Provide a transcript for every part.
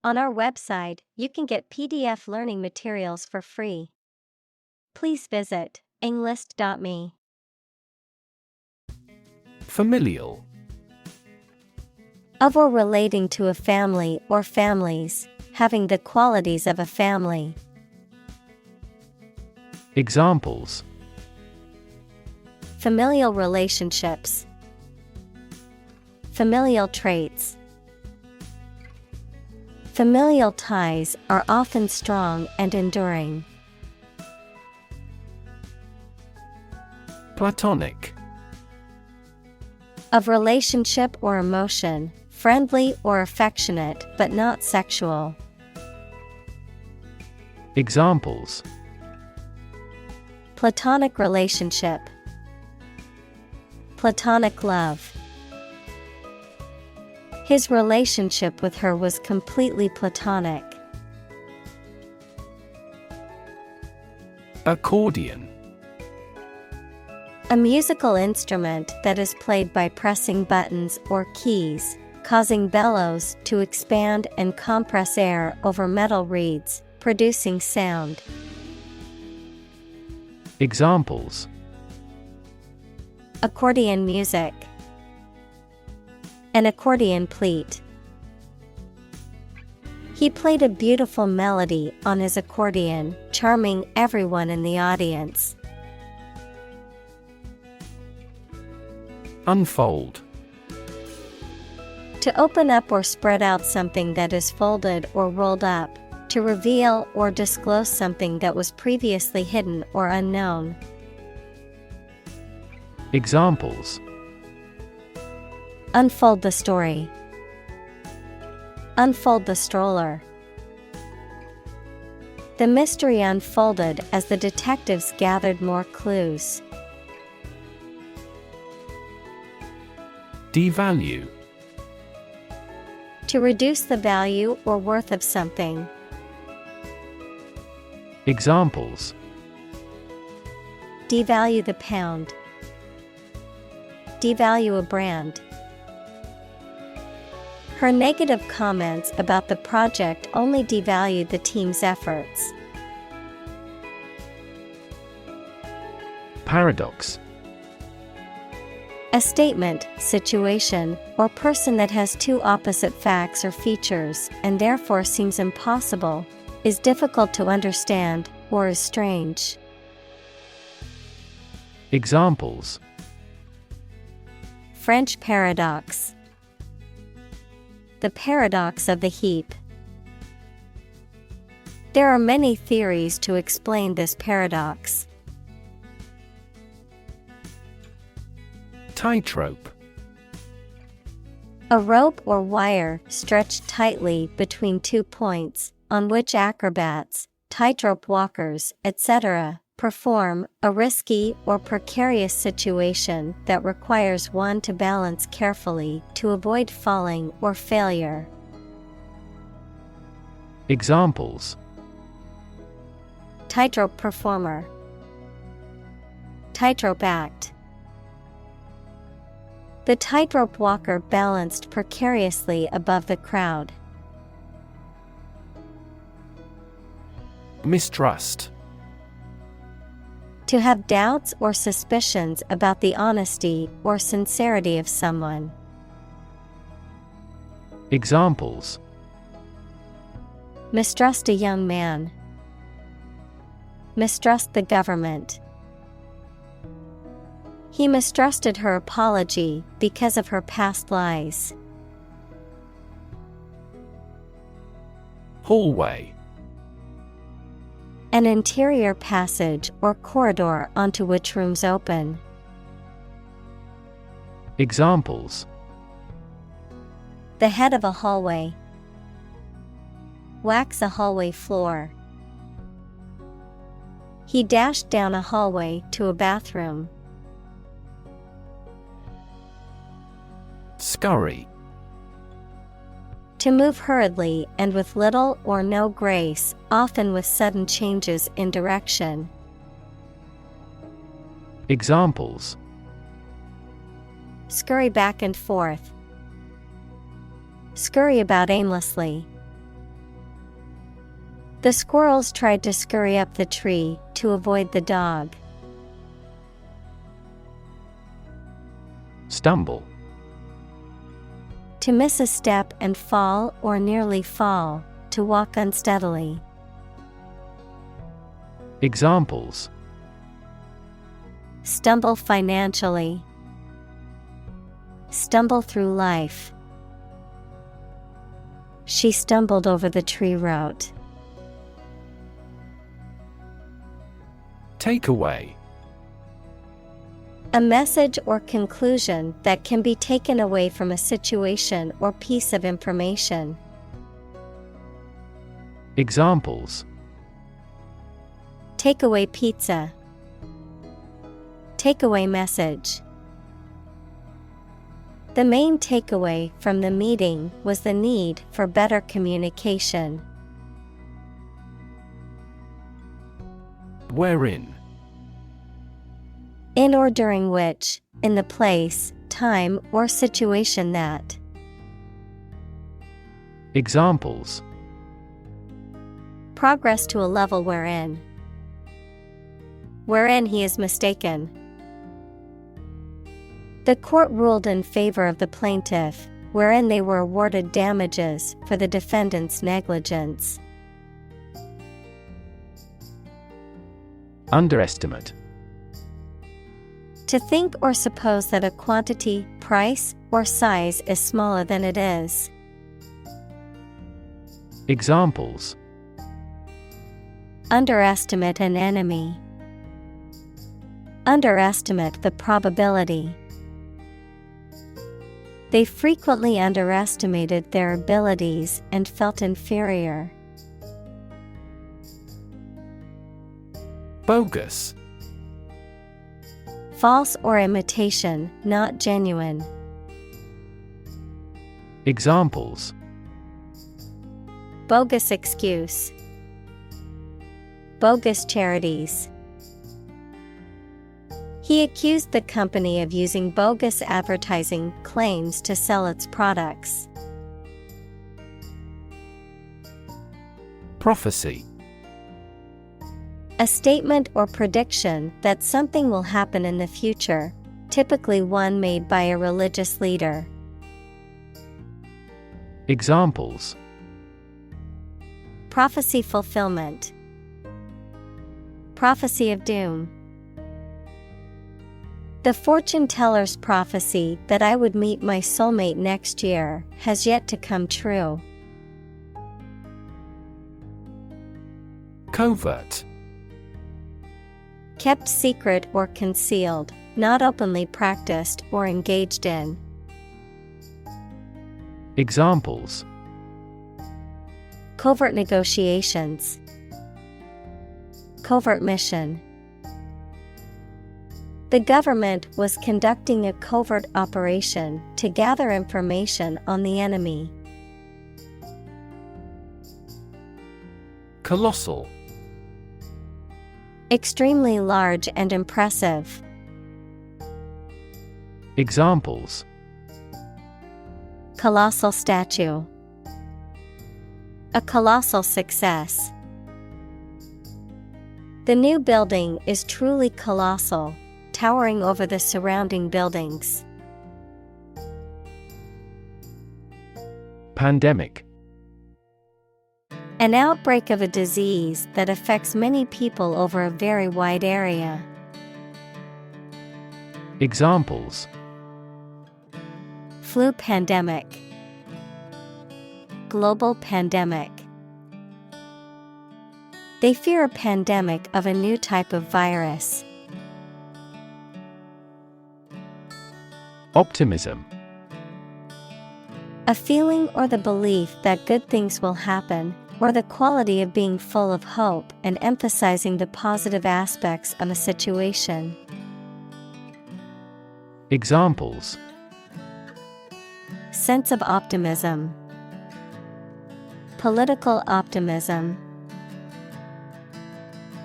On our website, you can get PDF learning materials for free. Please visit englist.me. Familial. Of or relating to a family or families, having the qualities of a family. Examples: Familial relationships. Familial traits. Familial ties are often strong and enduring. Platonic. Of relationship or emotion, friendly or affectionate but not sexual. Examples: Platonic relationship. Platonic love. His relationship with her was completely platonic. Accordion. A musical instrument that is played by pressing buttons or keys, causing bellows to expand and compress air over metal reeds, producing sound. Examples: Accordion music. An accordion pleat. He played a beautiful melody on his accordion, charming everyone in the audience. Unfold. To open up or spread out something that is folded or rolled up, to reveal or disclose something that was previously hidden or unknown. Examples: Unfold the story. Unfold the stroller. The mystery unfolded as the detectives gathered more clues. Devalue. To reduce the value or worth of something. Examples: Devalue the pound. Devalue a brand. Her negative comments about the project only devalued the team's efforts. Paradox. A statement, situation, or person that has two opposite facts or features and therefore seems impossible, is difficult to understand, or is strange. Examples: French paradox. The paradox of the heap. There are many theories to explain this paradox. Tightrope. A rope or wire stretched tightly between 2 points, on which acrobats, tightrope walkers, etc., perform a risky or precarious situation that requires one to balance carefully to avoid falling or failure. Examples: Tightrope performer. Tightrope act. The tightrope walker balanced precariously above the crowd. Mistrust. To have doubts or suspicions about the honesty or sincerity of someone. Examples: Mistrust a young man. Mistrust the government. He mistrusted her apology because of her past lies. Hallway. An interior passage or corridor onto which rooms open. Examples: The head of a hallway. Wax a hallway floor. He dashed down a hallway to a bathroom. Scurry. To move hurriedly and with little or no grace, often with sudden changes in direction. Examples: Scurry back and forth. Scurry about aimlessly. The squirrels tried to scurry up the tree to avoid the dog. Stumble. To miss a step and fall or nearly fall, to walk unsteadily. Examples: Stumble financially. Stumble through life. She stumbled over the tree root. Takeaway. A message or conclusion that can be taken away from a situation or piece of information. Examples: Takeaway pizza. Takeaway message. The main takeaway from the meeting was the need for better communication. Wherein. In or during which, in the place, time, or situation that. Examples: Progress to a level wherein. Wherein he is mistaken. The court ruled in favor of the plaintiff, wherein they were awarded damages for the defendant's negligence. Underestimate. To think or suppose that a quantity, price, or size is smaller than it is. Examples: Underestimate an enemy. Underestimate the probability. They frequently underestimated their abilities and felt inferior. Bogus. False or imitation, not genuine. Examples: Bogus excuse. Bogus charities. He accused the company of using bogus advertising claims to sell its products. Prophecy. A statement or prediction that something will happen in the future, typically one made by a religious leader. Examples: Prophecy fulfillment. Prophecy of doom. The fortune teller's prophecy that I would meet my soulmate next year has yet to come true. Covert. Kept secret or concealed, not openly practiced or engaged in. Examples: Covert negotiations. Covert mission. The government was conducting a covert operation to gather information on the enemy. Colossal. Extremely large and impressive. Examples: Colossal statue. A colossal success. The new building is truly colossal, towering over the surrounding buildings. Pandemic. An outbreak of a disease that affects many people over a very wide area. Examples: Flu pandemic. Global pandemic. They fear a pandemic of a new type of virus. Optimism. A feeling or the belief that good things will happen, or the quality of being full of hope and emphasizing the positive aspects of a situation. Examples: Sense of optimism. Political optimism.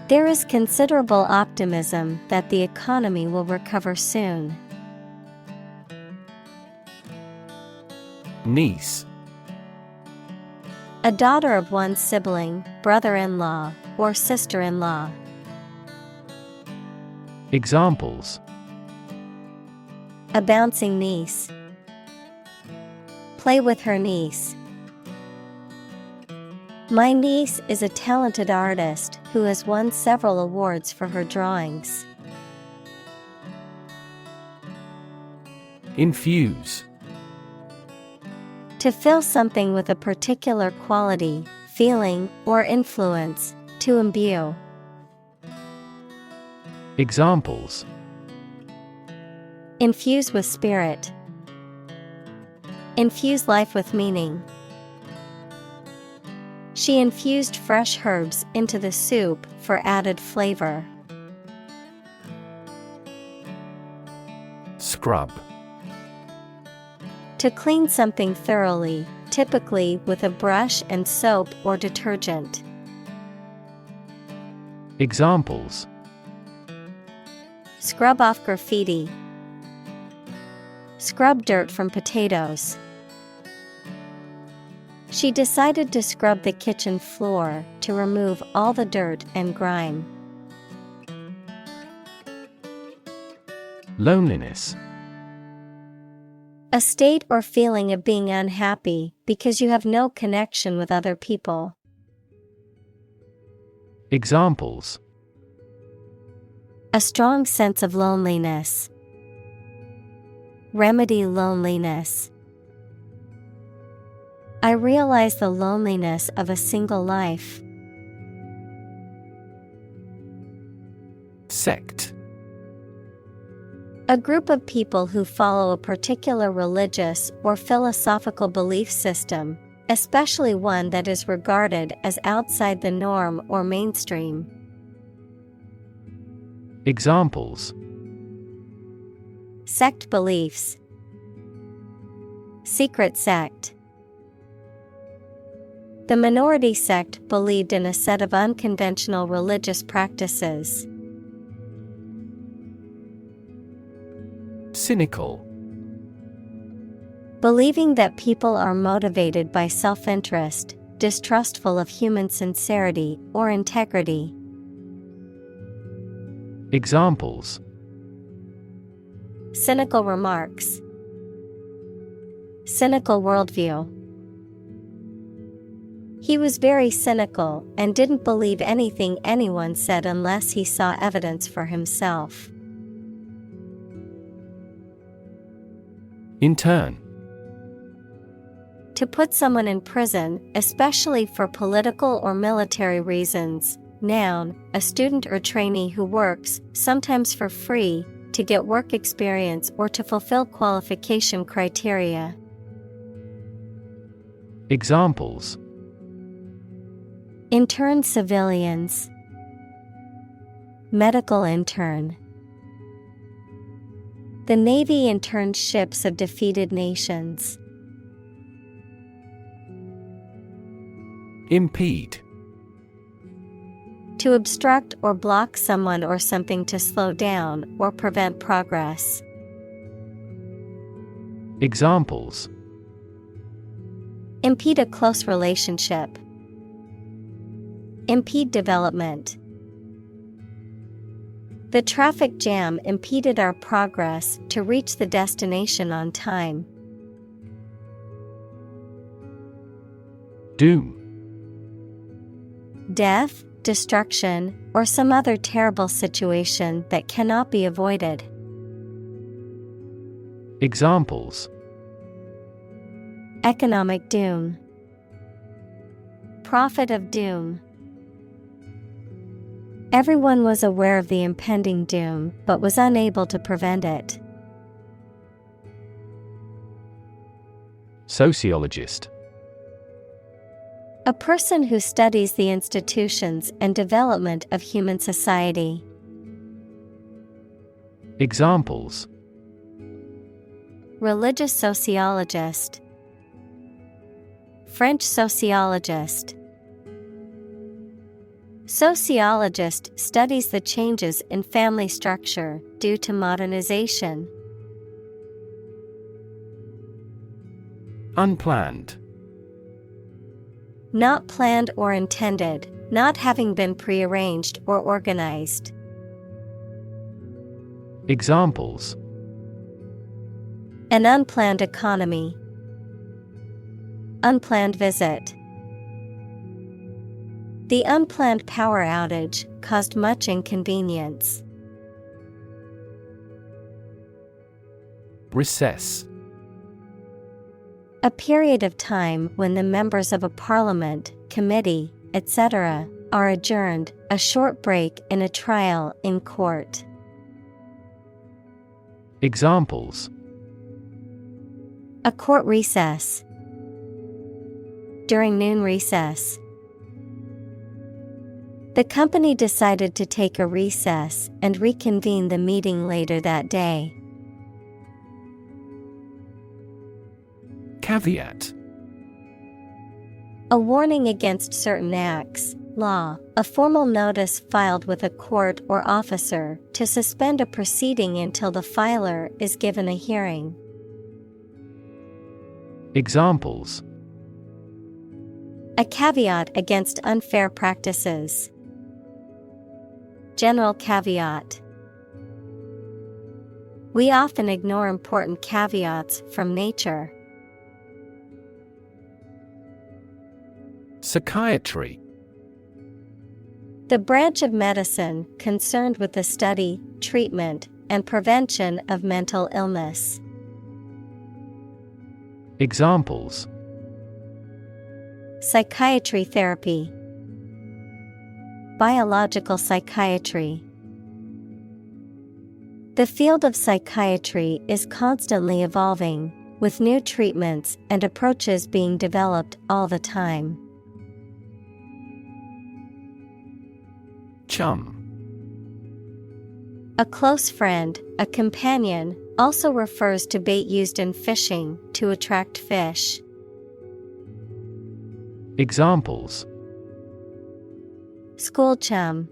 There is considerable optimism that the economy will recover soon. Niece. A daughter of one's sibling, brother-in-law, or sister-in-law. Examples: A bouncing niece. Play with her niece. My niece is a talented artist who has won several awards for her drawings. Infuse. To fill something with a particular quality, feeling, or influence, to imbue. Examples: Infuse with spirit. Infuse life with meaning. She infused fresh herbs into the soup for added flavor. Scrub. To clean something thoroughly, typically with a brush and soap or detergent. Examples: Scrub off graffiti. Scrub dirt from potatoes. She decided to scrub the kitchen floor to remove all the dirt and grime. Loneliness. A state or feeling of being unhappy because you have no connection with other people. Examples: A strong sense of loneliness. Remedy loneliness. I realize the loneliness of a single life. Sect. A group of people who follow a particular religious or philosophical belief system, especially one that is regarded as outside the norm or mainstream. Examples: Sect beliefs. Secret sect. The minority sect believed in a set of unconventional religious practices. Cynical. Believing that people are motivated by self-interest, distrustful of human sincerity or integrity. Examples: Cynical remarks. Cynical worldview. He was very cynical and didn't believe anything anyone said unless he saw evidence for himself. Intern. To put someone in prison, especially for political or military reasons. Noun, a student or trainee who works, sometimes for free, to get work experience or to fulfill qualification criteria. Examples: Intern civilians. Medical intern. The Navy interned ships of defeated nations. Impede. To obstruct or block someone or something to slow down or prevent progress. Examples: Impede a close relationship. Impede development. The traffic jam impeded our progress to reach the destination on time. Doom. Death, destruction, or some other terrible situation that cannot be avoided. Examples: Economic doom. Prophet of doom. Everyone was aware of the impending doom but was unable to prevent it. Sociologist. A person who studies the institutions and development of human society. Examples: Religious sociologist. French sociologist. Sociologist studies the changes in family structure due to modernization. Unplanned. Not planned or intended, not having been prearranged or organized. Examples: An unplanned economy. Unplanned visit. The unplanned power outage caused much inconvenience. Recess. A period of time when the members of a parliament, committee, etc., are adjourned, a short break in a trial in court. Examples: A court recess. During noon recess. The company decided to take a recess and reconvene the meeting later that day. Caveat. A warning against certain acts, law, a formal notice filed with a court or officer to suspend a proceeding until the filer is given a hearing. Examples: A caveat against unfair practices. General caveat. We often ignore important caveats from nature. Psychiatry. The branch of medicine concerned with the study, treatment, and prevention of mental illness. Examples: Psychiatry therapy. Biological psychiatry. The field of psychiatry is constantly evolving, with new treatments and approaches being developed all the time. Chum. A close friend, a companion, also refers to bait used in fishing to attract fish. Examples: School chum.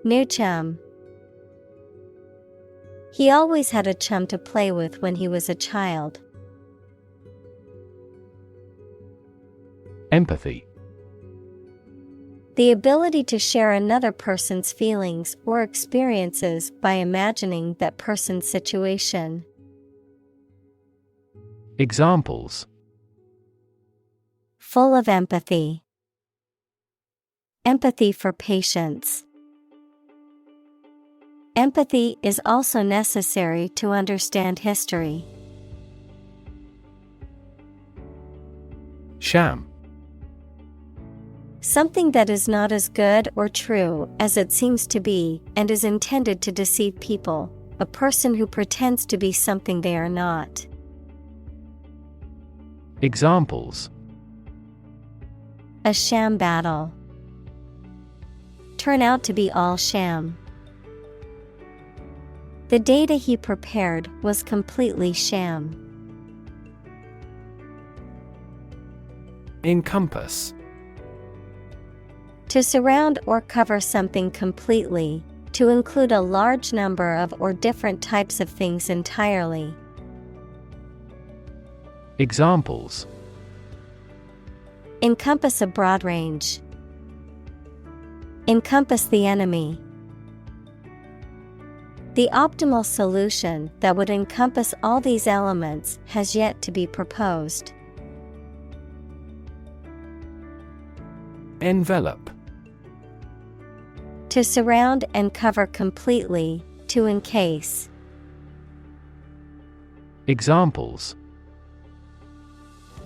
New chum. He always had a chum to play with when he was a child. Empathy. The ability to share another person's feelings or experiences by imagining that person's situation. Examples: Full of empathy. Empathy for patients. Empathy is also necessary to understand history. Sham. Something that is not as good or true as it seems to be and is intended to deceive people, a person who pretends to be something they are not. Examples: A sham battle. Turn out to be all sham. The data he prepared was completely sham. Encompass. To surround or cover something completely, to include a large number of or different types of things entirely. Examples: Encompass a broad range. Encompass the enemy. The optimal solution that would encompass all these elements has yet to be proposed. Envelope. To surround and cover completely, to encase. Examples: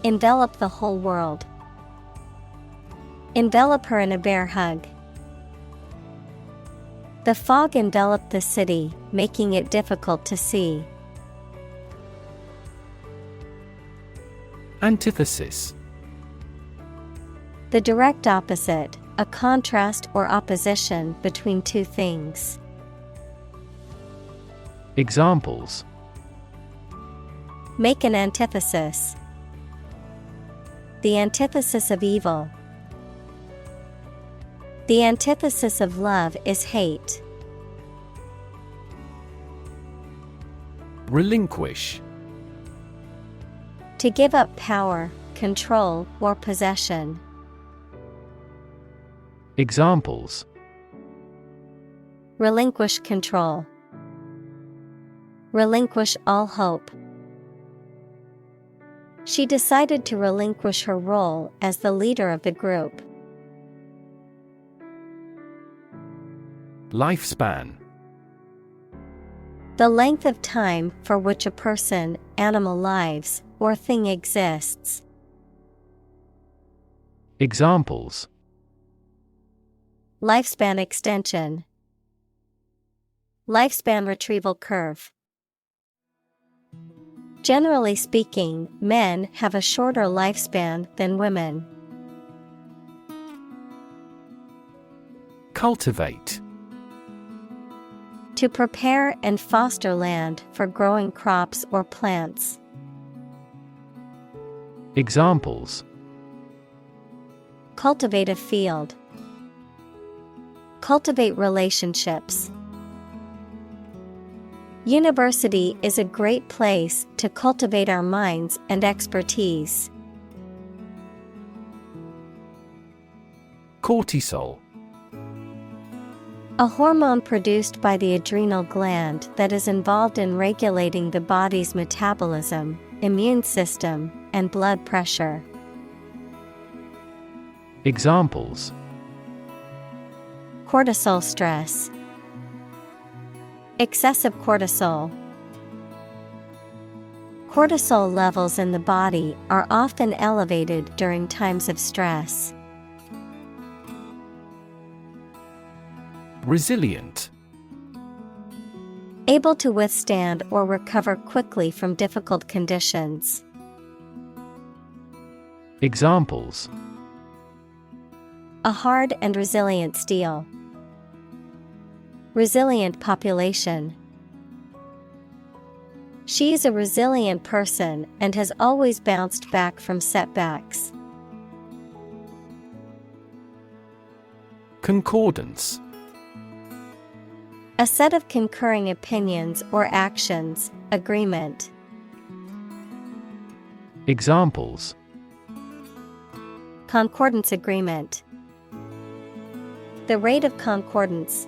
Envelop the whole world. Envelop her in a bear hug. The fog enveloped the city, making it difficult to see. Antithesis. The direct opposite, a contrast or opposition between two things. Examples: Make an antithesis. The antithesis of evil. The antithesis of love is hate. Relinquish. To give up power, control or possession. Examples: Relinquish control. Relinquish all hope. She decided to relinquish her role as the leader of the group. Lifespan. The length of time for which a person, animal lives, or thing exists. Examples: Lifespan extension. Lifespan retrieval curve. Generally speaking, men have a shorter lifespan than women. Cultivate. To prepare and foster land for growing crops or plants. Examples: Cultivate a field. Cultivate relationships. University is a great place to cultivate our minds and expertise. Cortisol. A hormone produced by the adrenal gland that is involved in regulating the body's metabolism, immune system, and blood pressure. Examples: Cortisol stress. Excessive cortisol. Cortisol levels in the body are often elevated during times of stress. Resilient. Able to withstand or recover quickly from difficult conditions. Examples: A hard and resilient steel. Resilient population. She is a resilient person and has always bounced back from setbacks. Concordance. A set of concurring opinions or actions, agreement. Examples: Concordance agreement. The rate of concordance.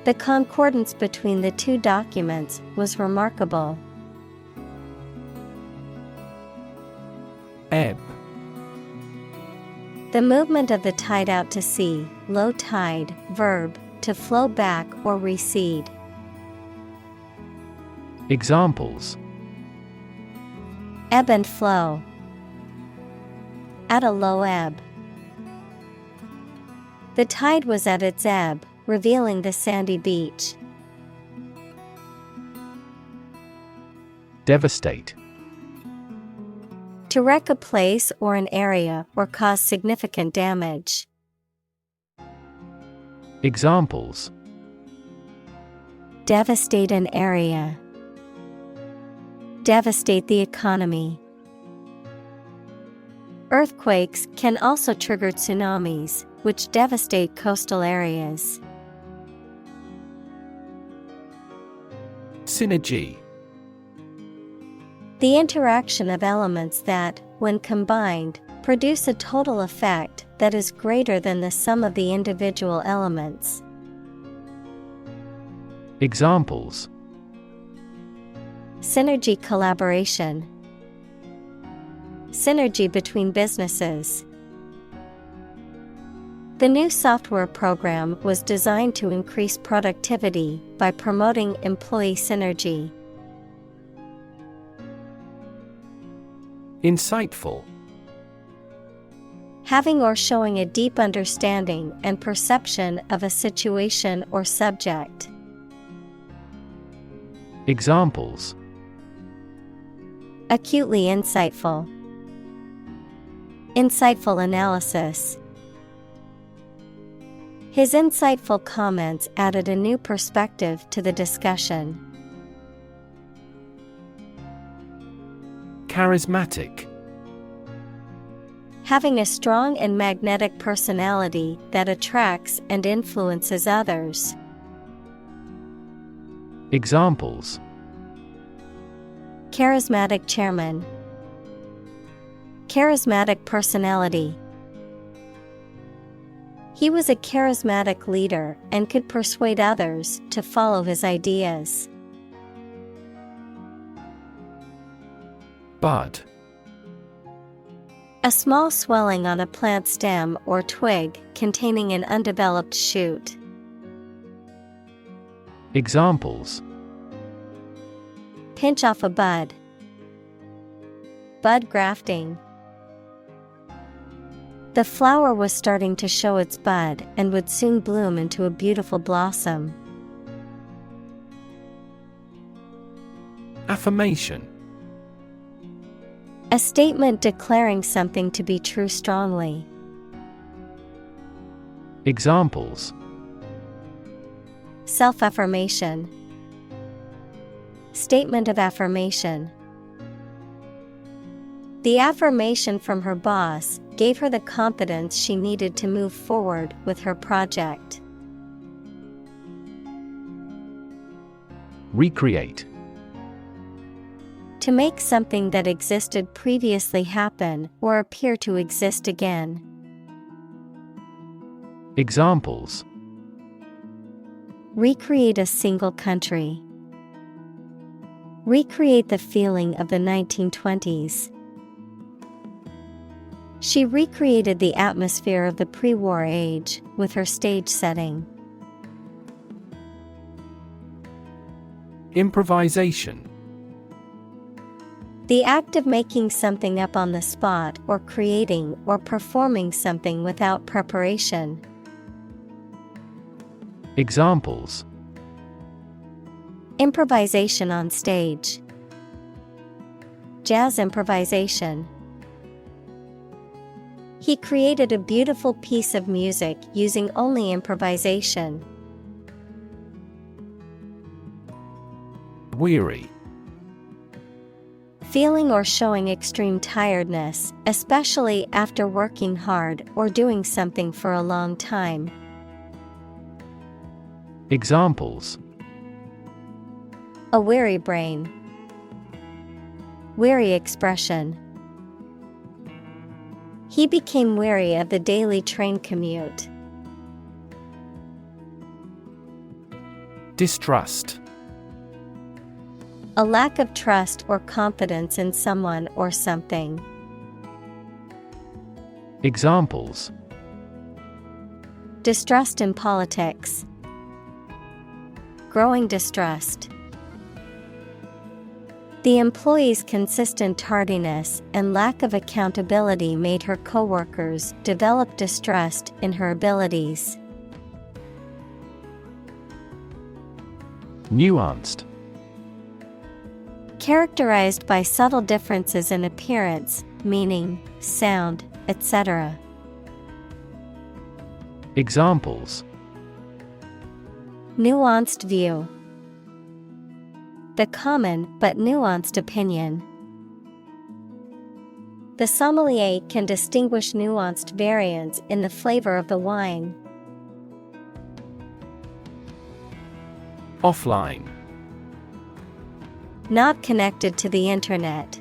The concordance between the two documents was remarkable. Ebb. The movement of the tide out to sea, low tide, verb, to flow back or recede. Examples: Ebb and flow. At a low ebb. The tide was at its ebb, revealing the sandy beach. Devastate. To wreck a place or an area or cause significant damage. Examples: Devastate an area. Devastate the economy. Earthquakes can also trigger tsunamis, which devastate coastal areas. Synergy. The interaction of elements that, when combined, produce a total effect that is greater than the sum of the individual elements. Examples: Synergy collaboration. Synergy between businesses. The new software program was designed to increase productivity by promoting employee synergy. Insightful. Having or showing a deep understanding and perception of a situation or subject. Examples: Acutely insightful. Insightful analysis. His insightful comments added a new perspective to the discussion. Charismatic. Having a strong and magnetic personality that attracts and influences others. Examples: Charismatic chairman. Charismatic personality. He was a charismatic leader and could persuade others to follow his ideas. Bud. A small swelling on a plant stem or twig containing an undeveloped shoot. Examples: Pinch off a bud. Bud grafting. The flower was starting to show its bud and would soon bloom into a beautiful blossom. Affirmation. A statement declaring something to be true strongly. Examples: Self-affirmation. Statement of affirmation. The affirmation from her boss gave her the confidence she needed to move forward with her project. Recreate. To make something that existed previously happen or appear to exist again. Examples: Recreate a single country. Recreate the feeling of the 1920s. She recreated the atmosphere of the pre-war age with her stage setting. Improvisation. The act of making something up on the spot or creating or performing something without preparation. Examples: Improvisation on stage. Jazz improvisation. He created a beautiful piece of music using only improvisation. Weary. Feeling or showing extreme tiredness, especially after working hard or doing something for a long time. Examples: A weary brain. Weary expression. He became weary of the daily train commute. Distrust. A lack of trust or confidence in someone or something. Examples: Distrust in politics. Growing distrust. The employee's consistent tardiness and lack of accountability made her coworkers develop distrust in her abilities. Nuanced. Characterized by subtle differences in appearance, meaning, sound, etc. Examples: Nuanced view. The common but nuanced opinion. The sommelier can distinguish nuanced variants in the flavor of the wine. Offline. Not connected to the internet.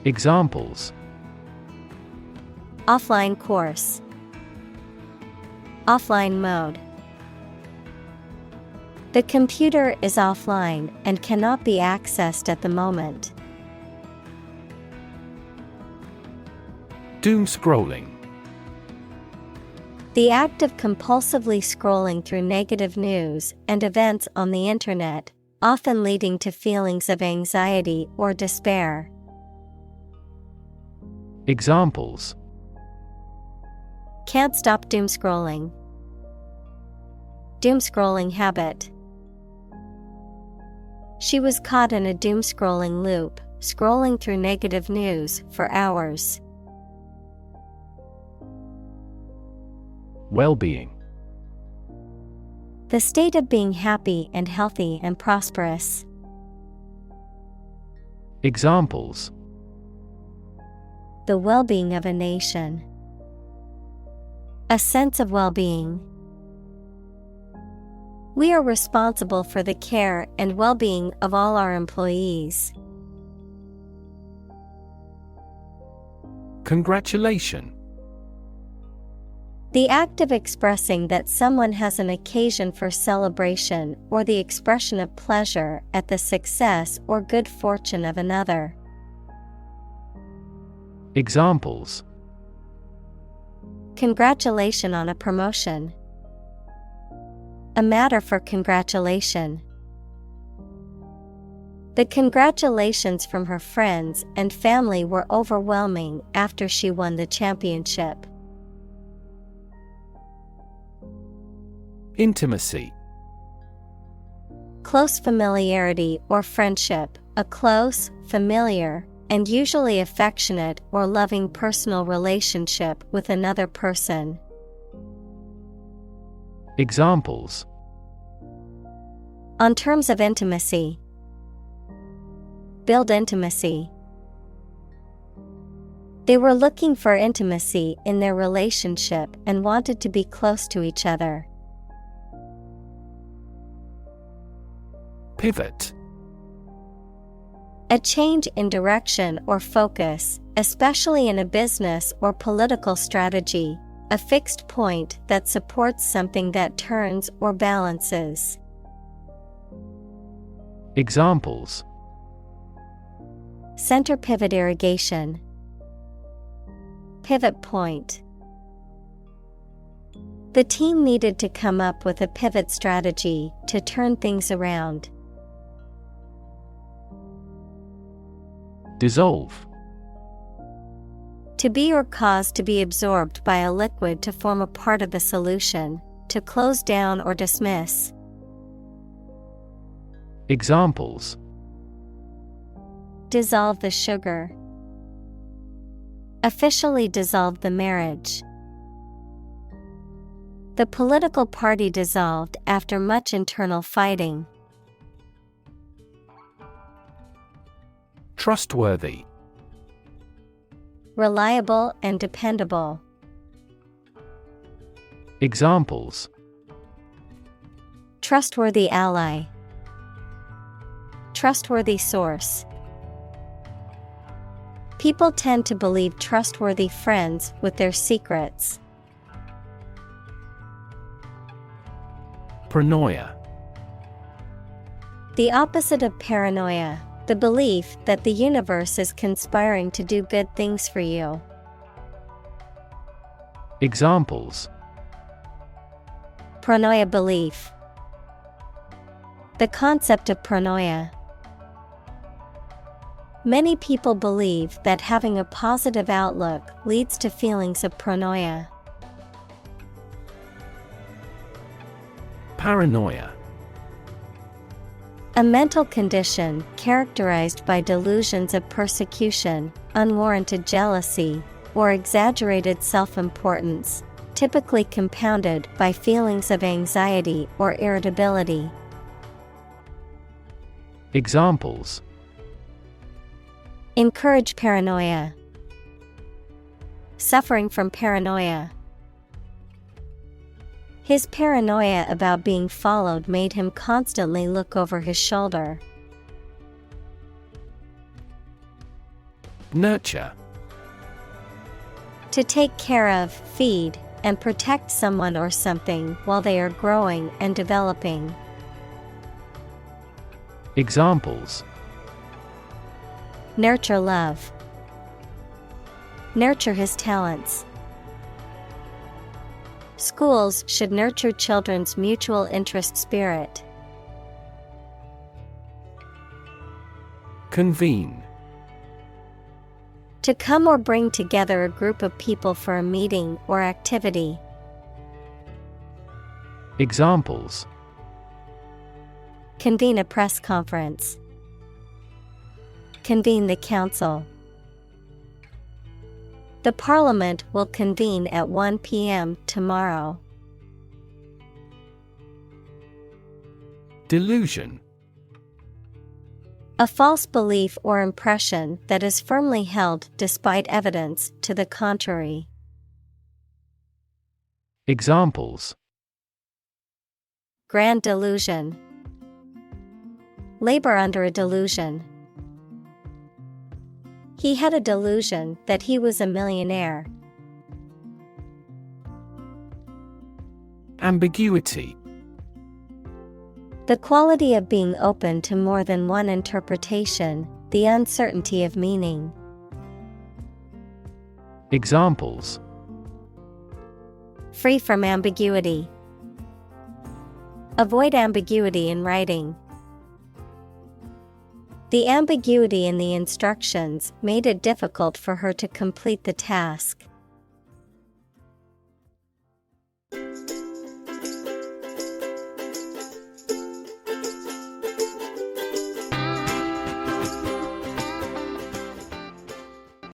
Examples: Offline course. Offline mode. The computer is offline and cannot be accessed at the moment. Doom scrolling. The act of compulsively scrolling through negative news and events on the internet, often leading to feelings of anxiety or despair. Examples: Can't stop doom scrolling. Doom scrolling habit. She was caught in a doom scrolling loop, scrolling through negative news for hours. Well-being. The state of being happy and healthy and prosperous. Examples: The well-being of a nation. A sense of well-being. We are responsible for the care and well-being of all our employees. Congratulation. The act of expressing that someone has an occasion for celebration or the expression of pleasure at the success or good fortune of another. Examples: Congratulation on a promotion. A matter for congratulation. The congratulations from her friends and family were overwhelming after she won the championship. Intimacy. Close familiarity or friendship, a close, familiar, and usually affectionate or loving personal relationship with another person. Examples: On terms of intimacy. Build intimacy. They were looking for intimacy in their relationship and wanted to be close to each other. Pivot. A change in direction or focus, especially in a business or political strategy, a fixed point that supports something that turns or balances. Examples: Center pivot irrigation. Pivot point. The team needed to come up with a pivot strategy to turn things around. Dissolve. To be or cause to be absorbed by a liquid to form a part of the solution, to close down or dismiss. Examples: Dissolve the sugar. Officially dissolved the marriage. The political party dissolved after much internal fighting. Trustworthy. Reliable and dependable. Examples: Trustworthy ally. Trustworthy source. People tend to believe trustworthy friends with their secrets. Pronoia. The opposite of paranoia, the belief that the universe is conspiring to do good things for you. Examples: Pronoia belief. The concept of pronoia. Many people believe that having a positive outlook leads to feelings of pronoia. Paranoia. A mental condition characterized by delusions of persecution, unwarranted jealousy, or exaggerated self-importance, typically compounded by feelings of anxiety or irritability. Examples: Encourage paranoia. Suffering from paranoia. His paranoia about being followed made him constantly look over his shoulder. Nurture. To take care of, feed, and protect someone or something while they are growing and developing. Examples: Nurture love. Nurture his talents. Schools should nurture children's mutual interest spirit. Convene. To come or bring together a group of people for a meeting or activity. Examples: Convene a press conference. Convene the council. The Parliament will convene at 1 p.m. tomorrow. Delusion. A false belief or impression that is firmly held despite evidence to the contrary. Examples: Grand delusion. Labor under a delusion. He had a delusion that he was a millionaire. Ambiguity. The quality of being open to more than one interpretation, the uncertainty of meaning. Examples: Free from ambiguity. Avoid ambiguity in writing. The ambiguity in the instructions made it difficult for her to complete the task.